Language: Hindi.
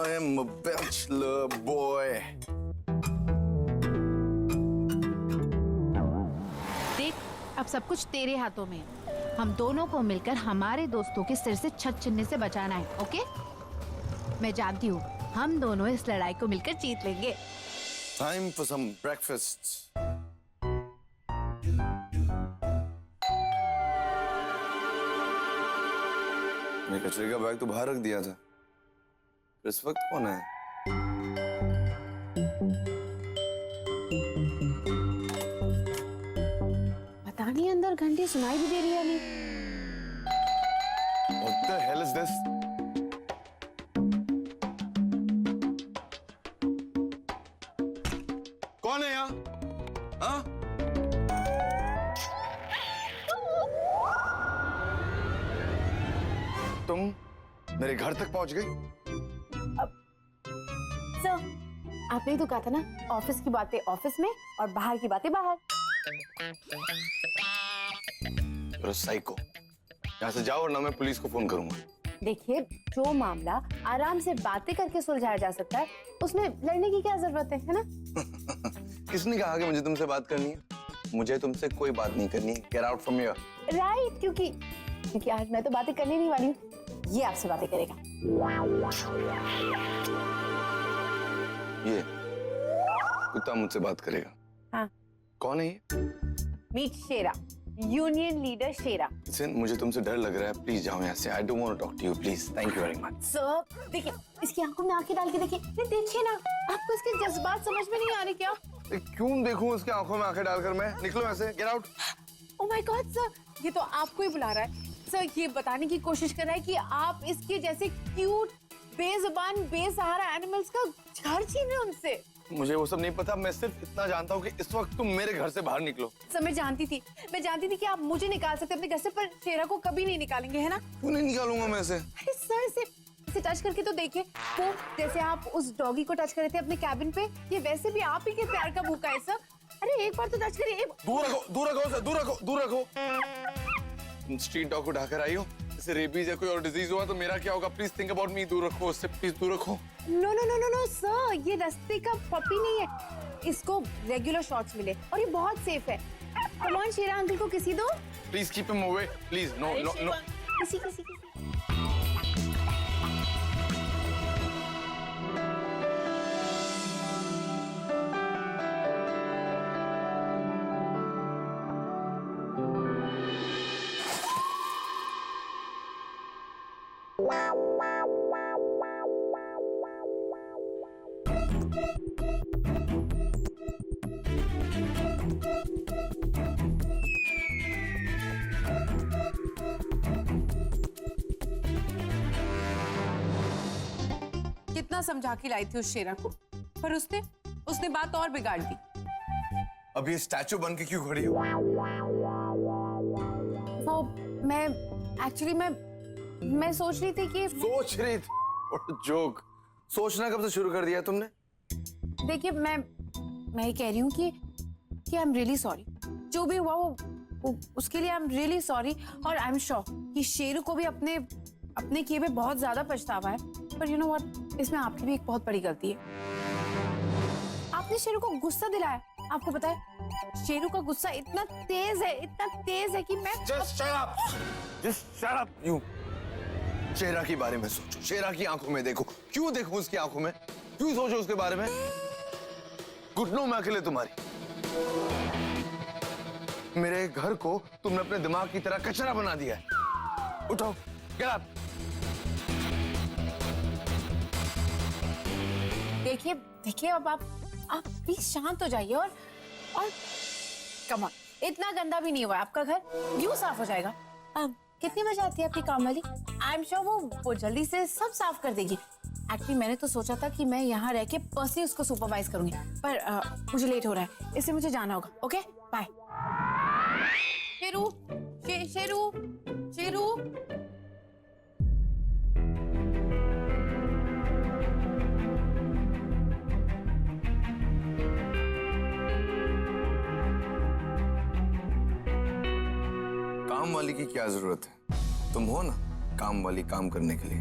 am a bachelor boy. देख, अब सब कुछ तेरे हाथों में है। हम दोनों को मिलकर हमारे दोस्तों के सिर से छत छिनने से बचाना है, ओके? मैं जानती हूँ हम दोनों इस लड़ाई को मिलकर जीत लेंगे। Time for some breakfast. मैंने कचरे का बैग तो बाहर रख दिया था। इस वक्त कौन है? पता नहीं अंदर घंटी सुनाई भी दे रही है नहीं। What the hell is this? कौन है यहाँ? हाँ? तुम मेरे घर तक पहुंच गई? सर, आपने तो कहा था ना, ऑफिस की बातें ऑफिस में और बाहर की बातें बाहर। साइको, यहाँ से जाओ वरना मैं पुलिस को फोन करूंगा। देखिए, जो मामला आराम से बातें करके सुलझाया जा सकता है, उसमें लड़ने की क्या जरूरत है ना? किसने कहा कि मुझे तुमसे बात करनी है? मुझे तुमसे कोई बात नहीं करनी है। Get out from here. Right, क्योंकि आज मैं तो बातें करने नहीं वाली हूँ, ये आपसे बातें करेगा। ये कुत्ता मुझसे बात करेगा? हाँ। कौन है ये? मीट शेरा, यूनियन लीडर शेरा। Listen, मुझे तुमसे डर लग रहा है, प्लीज जाओ यहाँ से। I don't want to talk to you, please. Thank you very much. Sir, देखिए, इसकी आंखों में आंखें डाल के देखिए, ये देखिए ना, आपको इसके जज्बात समझ में नहीं आ रहे क्या? क्यों देखूं उसके आंखों में आंखें डालकर मैं? निकलो ऐसे, get out. Oh my God sir, ये तो आपको ही बुला रहा है। सर, ये बताने की कोशिश कर रहा है कि आप इसके जैसे क्यूट, बेजुबान, बेसहारा एनिमल्स का घर छीन रहे हैं उनसे। मुझे वो सब नहीं पता, मैं सिर्फ इतना जानता हूँ कि इस वक्त तुम मेरे घर से बाहर निकलो। सर, मैं जानती थी कि आप मुझे निकाल सकते अपने घर से, पर शेरा को कभी नहीं निकालेंगे, है ना? क्यों नहीं निकालूंगा मैं इसे? अरे सर, इसे टच करके तो देखिए, वो जैसे आप उस डॉगी को टच कर रहे थे अपने कैबिन पे, ये वैसे भी आप ही के प्यार का भूखा है सर। अरे एक बार तो टच करिए। दूर रखो, दूर रखो सर, दूर रखो, दूर रखो। तुम स्ट्रीट डॉग को ढाकर आई हो, इसे रेबीज या कोई और डिजीज हुआ तो मेरा क्या होगा? Please think about me. दूर रखो उससे, प्लीज दूर रखो। No no no no no sir, ये रास्ते का पपी नहीं है, इसको रेगुलर शॉट्स मिले और ये बहुत सेफ है। कम ऑन शेरा, अंकल को किसी दो। Please keep him away, please. No no no, किसी। कितना समझा के लाई थी उस शेरा को, पर उसने बात और बिगाड़ दी। अब ये स्टैचू बन के क्यों खड़ी हो? वो मैं सोच रही थी कि सोच रही थी? जोक। सोचना कब से शुरू कर दिया तुमने? देखिए, मैं ये कह रही हूँ कि आई एम रियली सॉरी। जो भी हुआ वो उसके लिए आई एम रियली सॉरी, और आई एम श्योर कि शेरू को भी अपने किए पे बहुत ज्यादा पछतावा है। पर यू नो व्हाट, इसमें आपकी भी एक बहुत बड़ी गलती है। आपने शेरू को गुस्सा दिलाया। आपको पता है, शेरू का गुस्सा इतना तेज है कि मैं Just shut up, you. शेरा के बारे में सोचो, शेरा की आंखों में देखो। क्यों देखो उसकी आंखों में? क्यों सोचो उसके बारे में? घुटनों में अकेले तुम्हारी। मेरे घर को तुमने अपने दिमाग की तरह कचरा बना दिया है। उठो, get up. देखिए, अब आप प्लीज शांत हो जाइए और कम ऑन, इतना गंदा भी नहीं हुआ आपका घर, यूं साफ हो जाएगा। कितनी बजे आती है आपकी काम वाली? आई एम श्योर वो जल्दी से सब साफ कर देगी। एक्चुअली मैंने तो सोचा था कि मैं यहाँ रह के पर्सनली उसको सुपरवाइज करूंगी, पर मुझे लेट हो रहा है, इसलिए मुझे जाना होगा। Okay, bye. शेरू। काम वाली की क्या जरूरत है? तुम हो ना काम वाली, काम करने के लिए।